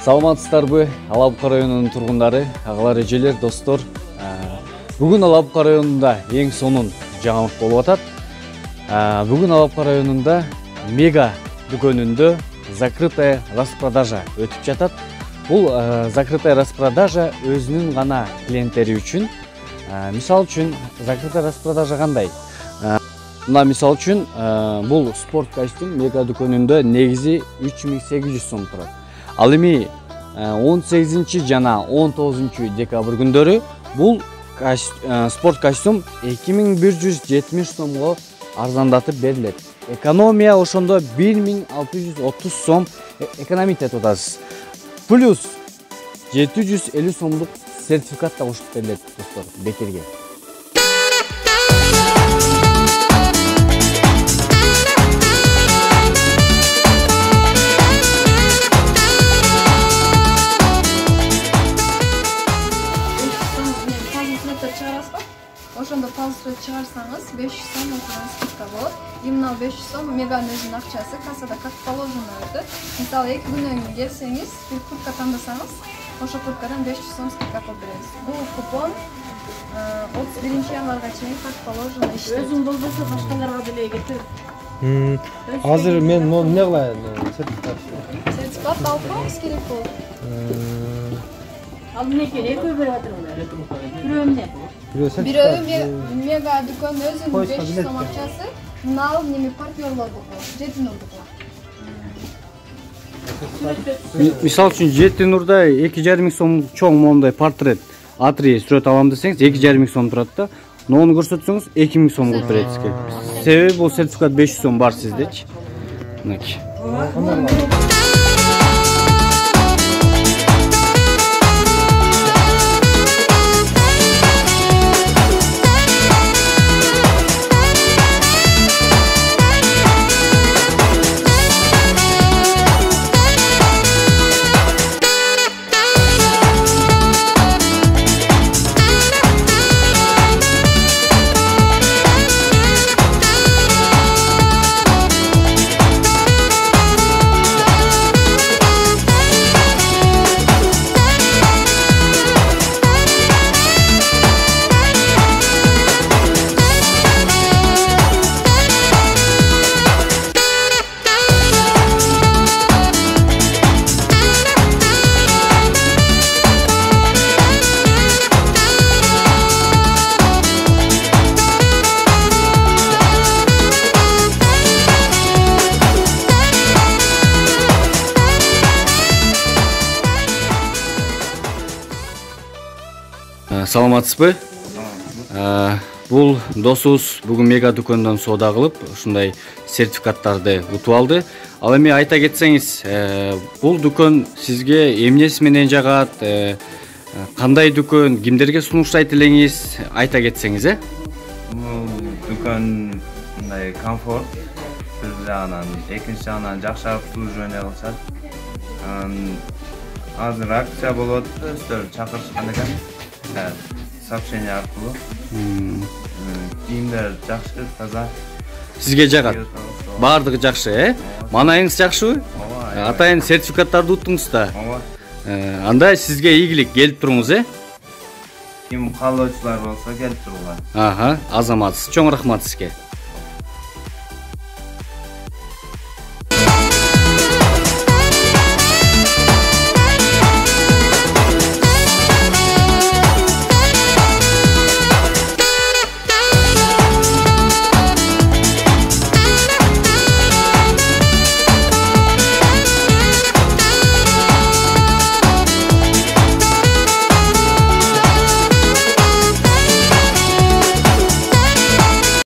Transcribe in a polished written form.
Саламатсыздарбы, Ала Бука районунун тургундары, агалар, эжелер, достор. Бүгүн Ала Бука районунда эң сонун жаңылык болуп атат. Бүгүн Ала Бука районунда мега дүкөнүндө закрытая распродажа өтүп жатат. Бул закрытая распродажа өзүнүн гана клиенттери үчүн. Мисал үчүн закрытая распродажа кандай? Мына мисал үчүн бул спорт костюм мега дүкөнүндө негизи 3800 сом турат. Ал эми 18 жана 19 декабрь күндөрү бул спорт костюм 2170 сомго арзандатып берилет. Экономия ошондо 1630 сом экономить этип атасыз. Плюс 750 сомдук сертификат да кошуп берилет достор бекерге. Ошондо полстрой чыгарсаңыз 500 сом скидка болот. Именно 500 сом меганын өзүнүн акчасы кассада как положено өтөт. Мисалы 2 күнөн кийин келсеңиз, бир куртка тандасаңыз, ошол курткадан 500 сом скидка кылып беребиз. Бул купон 31-январга чейин как положено иштейт. Өзүң болбосо башкаларга деле кетет. Азыр мен мону эмне кылайын? Сертификат алып коюңуз керек болот. Ал эмнекен экөө берип атырмын. Бирөө эмне? Бирөө мега дүкөн өзүнүн 500 сом акчасы, мынау неме партнерлордуку, Жетинурдуку. Мисал үчүн Жетинурда 2,5 сом чоң моундай портрет А3 сүрөт алам десеңиз 2,5 сом турат да. Но ону көрсөтсөңүз 2000 сом кылып берет сизге. Себеби бул сертификат 500 сом бар сиздечи. Мынакей. Саламатсызбы? Бул досубуз бүгүн мега дүкөндөн соода кылып, ушундай сертификаттарды утуп алды. Ал эми айта кетсеңиз, бул дүкөн сизге эмнеси менен жагат, кандай дүкөн, кимдерге сунуштайт элеңиз, айта кетсеңиз, Бул дүкөн мындай комфорт, бир жагынан, экинчи жагынан жакшы обслуживание кылышат. Азыр акция болуп атты, өздөрү чакырышкан экен. Сообщение аркылуу. Кийимдер жакшы, таза. Сизге жагат. Баардыгы жакшы, Манайыңыз жакшыбы? Атайын сертификаттарды уттуңуз да. Анда сизге ийгилик, келип туруңуз, Ким каалоочулар болсо келип тургула. Азаматсыз. Чоң рахмат сизге.